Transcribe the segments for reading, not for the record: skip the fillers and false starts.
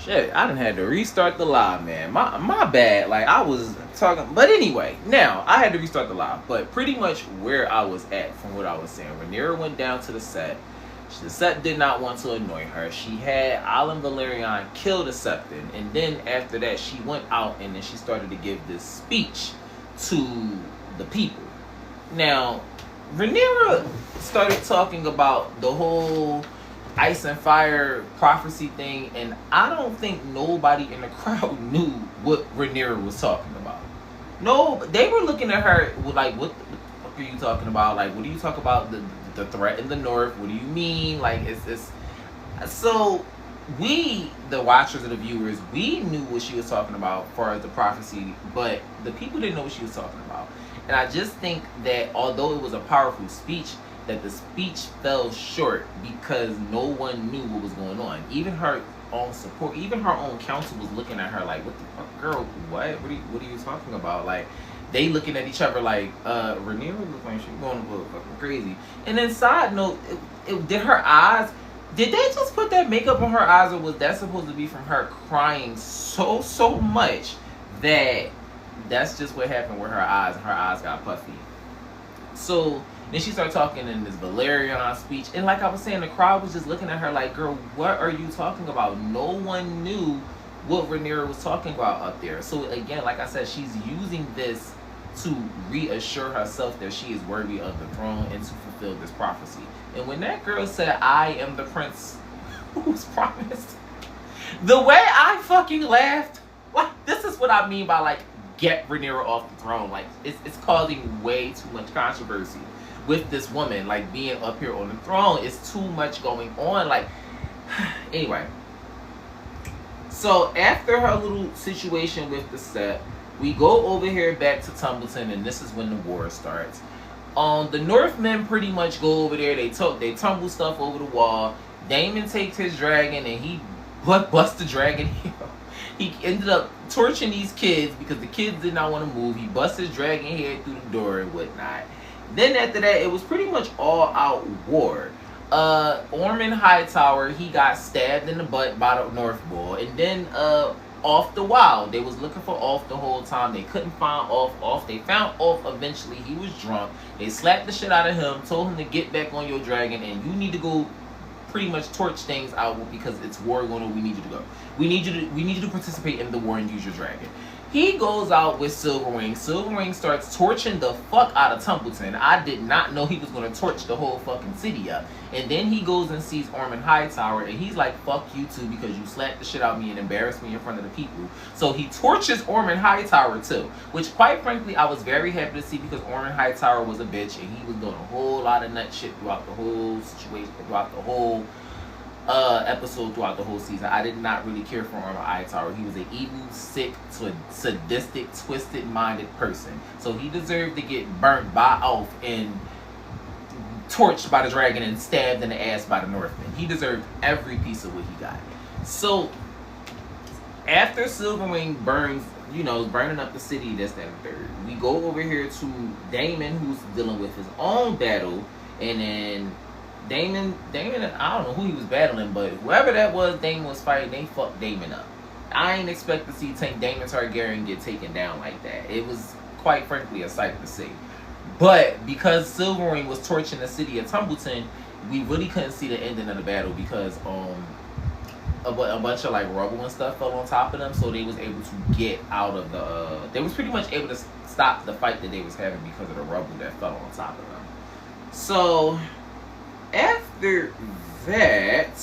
Shit, I done had to restart the live, man. My bad. Like, I was talking. But anyway, now I had to restart the live. But pretty much where I was at from what I was saying. Rhaenyra went down to the set. The set did not want to annoy her. She had Alan Valerian kill the Septon. And then after that, she went out and then she started to give this speech to the people. Now, Rhaenyra started talking about the whole ice and fire prophecy thing, and I don't think nobody in the crowd knew what Rhaenyra was talking about. No, they were looking at her like, what the fuck are you talking about? Like, what do you talk about the threat in the north? What do you mean? Like, it's so we, the watchers and the viewers, we knew what she was talking about as far as the prophecy, but the people didn't know what she was talking about. And I just think that although it was a powerful speech, that the speech fell short because no one knew what was going on. Even her own support, even her own counsel was looking at her like, what the fuck, girl, what are you talking about? Like, they looking at each other like, Rhaenyra looks like she's going a little fucking crazy. And then side note, did her eyes, did they just put that makeup on her eyes, or was that supposed to be from her crying so much that that's just what happened with her eyes, and her eyes got puffy? So then she started talking in this Valerian speech, and like I was saying, the crowd was just looking at her like, girl, what are you talking about? No one knew what Rhaenyra was talking about up there. So again, like I said, she's using this to reassure herself that she is worthy of the throne and to fulfill this prophecy. And when that girl said, I am the prince who's promised, the way I fucking laughed, like, this is what I mean by, like, get Rhaenyra off the throne. Like, it's causing way too much controversy with this woman, like, being up here on the throne. It's too much going on. Like, anyway. So after her little situation with the set, we go over here back to Tumbleton, and this is when the war starts. The Northmen pretty much go over there. They tumble stuff over the wall. Daemon takes his dragon and he busts the dragon here. He ended up torching these kids because the kids did not want to move. He busts his dragon head through the door and whatnot. Then after that, it was pretty much all out war. Ormond Hightower, he got stabbed in the butt by the North Bull. And then Off the Wild, they was looking for Off the whole time. They couldn't find Off. They found Off eventually. He was drunk. They slapped the shit out of him, told him to get back on your dragon, and you need to go pretty much torch things out because it's war going on. We need you to go. We need you to participate in the war and use your dragon. He goes out with Silverwing. Silverwing starts torching the fuck out of Tumbleton. I did not know he was going to torch the whole fucking city up. And then he goes and sees Ormond Hightower, and he's like, fuck you too, because you slapped the shit out of me and embarrassed me in front of the people. So he torches Ormond Hightower too, which quite frankly I was very happy to see, because Ormond Hightower was a bitch and he was doing a whole lot of nut shit throughout the whole situation, throughout the whole episode, throughout the whole season. I did not really care for Ormond Hightower. He was an evil, sick, sadistic, twisted-minded person. So he deserved to get burnt by Ulf and torched by the dragon and stabbed in the ass by the Northmen. He deserved every piece of what he got. So after Silverwing burns, burning up the city, this, that, and third, we go over here to Daemon, who's dealing with his own battle, and then Daemon, I don't know who he was battling, but whoever that was Daemon was fighting, they fucked Daemon up. I ain't expect to see Daemon Targaryen get taken down like that. It was, quite frankly, a sight to see. But because Silverwing was torching the city of Tumbleton, we really couldn't see the ending of the battle because a bunch of like rubble and stuff fell on top of them, so they was able to get out of the they was pretty much able to stop the fight that they was having because of the rubble that fell on top of them. So after that,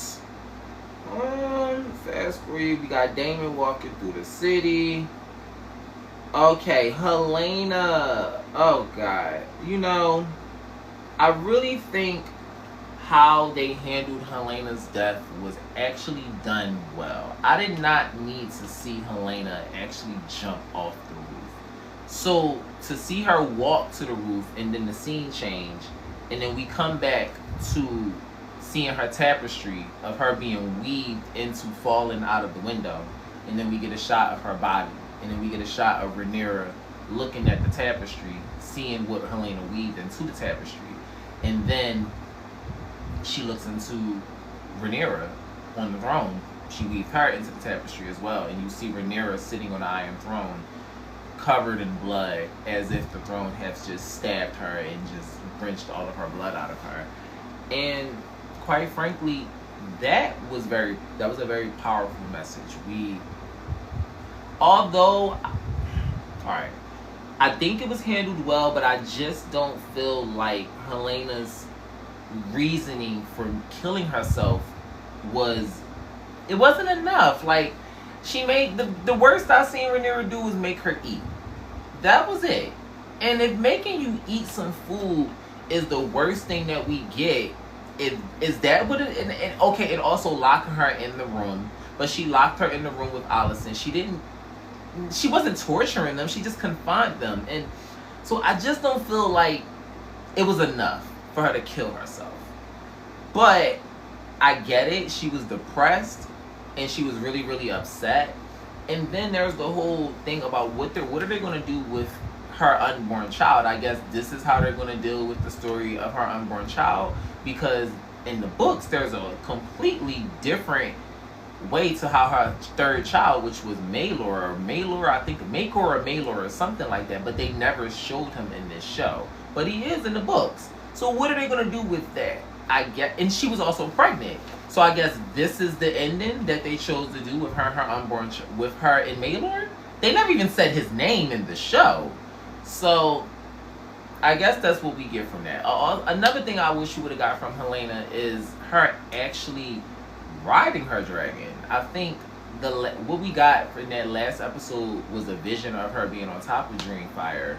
fast forward, we got Daemon walking through the city. Okay, Helaena. Oh God, I really think how they handled Helena's death was actually done well. I did not need to see Helaena actually jump off the roof. So to see her walk to the roof and then the scene change, and then we come back to seeing her tapestry of her being weaved into falling out of the window, and then we get a shot of her body, and then we get a shot of Rhaenyra looking at the tapestry, seeing what Helaena weaved into the tapestry, and then she looks into Rhaenyra on the throne, she weaved her into the tapestry as well. And you see Rhaenyra sitting on the Iron Throne, covered in blood, as if the throne has just stabbed her and just wrenched all of her blood out of her. And quite frankly, that was a very powerful message. Although, alright, I think it was handled well, but I just don't feel like Helena's reasoning for killing herself wasn't enough. Like, she made the worst I seen Rhaenyra do was make her eat. That was it. And if making you eat some food is the worst thing that we get, is that what it? And okay, and also locking her in the room, but she locked her in the room with Alicent. She wasn't torturing them. She just confined them, and so I just don't feel like it was enough for her to kill herself. But I get it. She was depressed, and she was really, really upset. And then there's the whole thing about what are they going to do with her unborn child. I guess this is how they're going to deal with the story of her unborn child, because in the books there's a completely different way to how her third child, which was Maelor, I think Makor or Maelor or something like that, but they never showed him in this show. But he is in the books. So what are they going to do with that? And she was also pregnant. So I guess this is the ending that they chose to do with her unborn with her and Maelor. They never even said his name in the show. So I guess that's what we get from that. Another thing I wish you would have got from Helena is her actually riding her dragon. I think what we got in that last episode was a vision of her being on top of Dreamfire.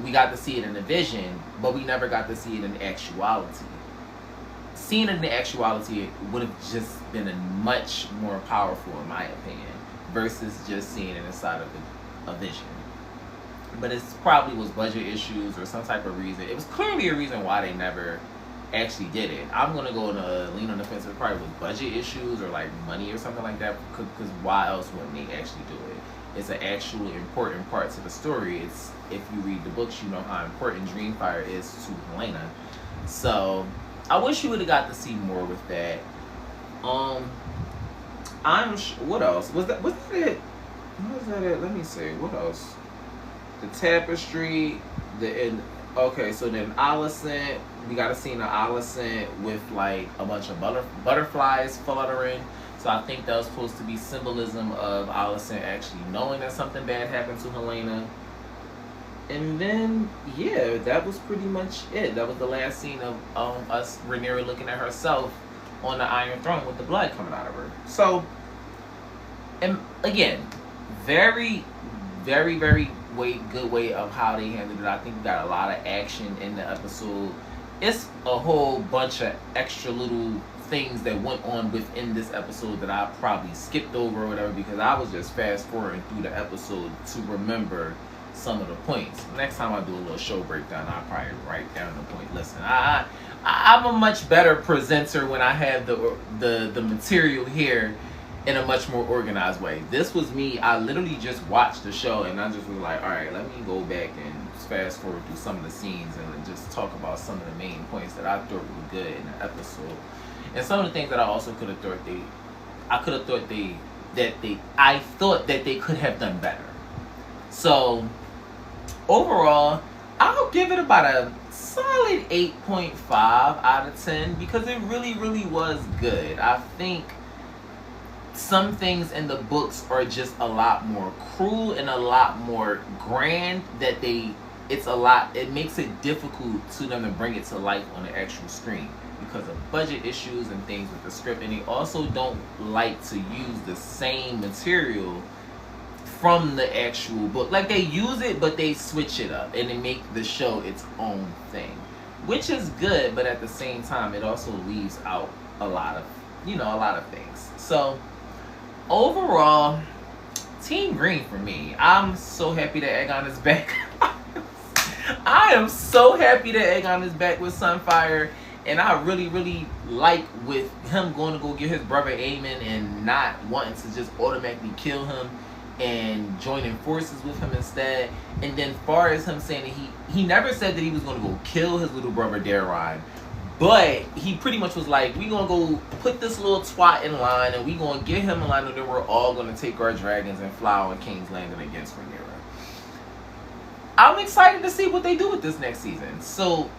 We got to see it in the vision, but we never got to see it in actuality. Seeing it in the actuality would have just been much more powerful, in my opinion, versus just seeing it inside of a vision. But it probably was budget issues or some type of reason. It was clearly a reason why they never actually did it. I'm going to go on lean on the fence. It probably was budget issues or like money or something like that, because why else wouldn't they actually do it? It's an actual important part to the story. It's, if you read the books, you know how important Dreamfire is to Helena. So I wish you would have got to see more with that. What else? Was that it? What was that it? Let me see. What else? The tapestry, okay, so then Alicent, we got a scene of Alicent with like a bunch of butterflies fluttering. So I think that was supposed to be symbolism of Alicent actually knowing that something bad happened to Helena. And then, yeah, that was pretty much it. That was the last scene of Rhaenyra looking at herself on the Iron Throne with the blood coming out of her. So, and again, very, very, very good way of how they handled it. I think we got a lot of action in the episode. It's a whole bunch of extra little things that went on within this episode that I probably skipped over or whatever, because I was just fast forwarding through the episode to remember some of the points. Next time I do a little show breakdown, I'll probably write down the point. Listen, I'm a much better presenter when I have the material here in a much more organized way. This was me. I literally just watched the show and I just was like, all right, let me go back and fast forward through some of the scenes and just talk about some of the main points that I thought were good in the episode. And some of the things that I also could have thought that they could have done better. So overall, I'll give it about a solid 8.5 out of 10 because it really, really was good. I think some things in the books are just a lot more cruel and a lot more grand that it makes it difficult to them to bring it to life on the actual screen because of budget issues and things with the script. And they also don't like to use the same material from the actual book. Like, they use it, but they switch it up and they make the show its own thing, which is good, but at the same time it also leaves out a lot of things. So overall, Team Green for me. I'm so happy that Aegon is back. I am so happy that Aegon is back with Sunfire, and I really, really like with him going to go get his brother Aemon and not wanting to just automatically kill him and joining forces with him instead. And then far as him saying that he never said that he was going to go kill his little brother Daeron, But he pretty much was like, we gonna go put this little twat in line, and we gonna get him in line, and then we're all gonna take our dragons and fly on King's Landing against Rhaenyra. I'm excited to see what they do with this next season. So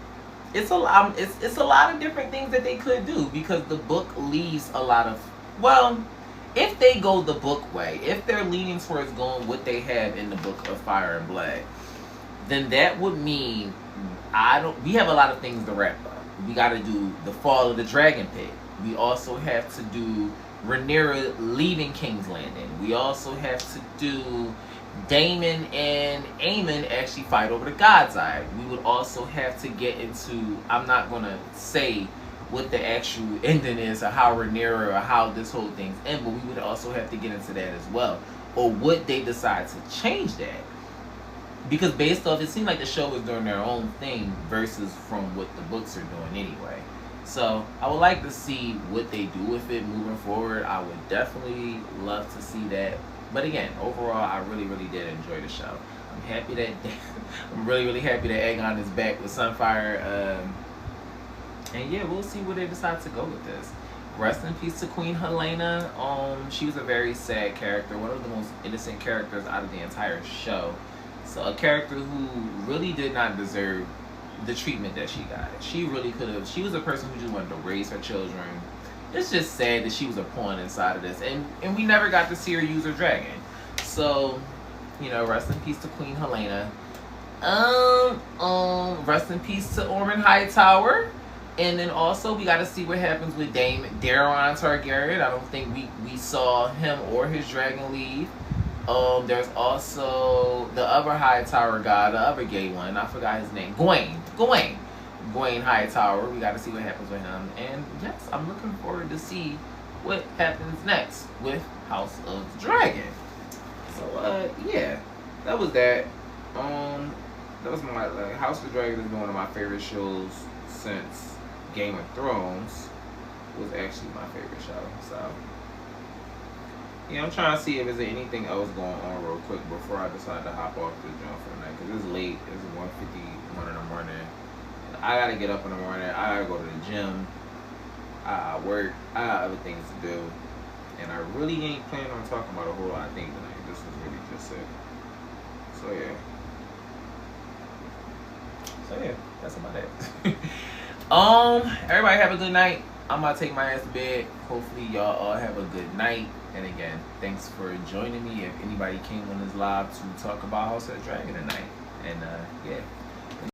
it's a lot of different things that they could do, because the book leaves a lot of, well, if they go the book way, if they're leaning towards going what they have in the Book of Fire and Blood, then that would mean we have a lot of things to wrap up. We got to do the fall of the dragon pit. We also have to do Rhaenyra leaving King's Landing. We also have to do Daemon and Aemon actually fight over the God's Eye. We would also have to get into, I'm not going to say what the actual ending is, or how Rhaenyra, or how this whole thing's end, but we would also have to get into that as well. Or would they decide to change that? Because based off, it seemed like the show was doing their own thing versus from what the books are doing anyway. So I would like to see what they do with it moving forward. I would definitely love to see that. But again, overall, I really, really did enjoy the show. I'm happy that I'm really, really happy that Aegon is back with Sunfire. And yeah, we'll see where they decide to go with this. Rest in peace to Queen Helena. She was a very sad character, one of the most innocent characters out of the entire show. So a character who really did not deserve the treatment that she got. She really could have. She was a person who just wanted to raise her children. It's just sad that she was a pawn inside of this, and we never got to see her use her dragon. So, you know, rest in peace to Queen Helena. Rest in peace to Ormond Hightower. And then also we got to see what happens with Daemon Targaryen. I don't think we saw him or his dragon leave. There's also the other Hightower guy, the other gay one. I forgot his name. Gawain Hightower. We got to see what happens with him. And yes, I'm looking forward to see what happens next with House of the Dragon. So yeah, that was that. That was my House of the Dragon has been one of my favorite shows since Game of Thrones was actually my favorite show. So yeah, I'm trying to see if there's anything else going on real quick before I decide to hop off the joint for the night, because it's late. It's 1:51 in the morning. I gotta get up in the morning. I gotta go to the gym. I work. I got other things to do, and I really ain't planning on talking about a whole lot of things tonight. This is really just it. So yeah, that's about it. Everybody have a good night. I'm about to take my ass to bed. Hopefully y'all all have a good night. And again, thanks for joining me. If anybody came on this live to talk about House of the Dragon tonight. And yeah.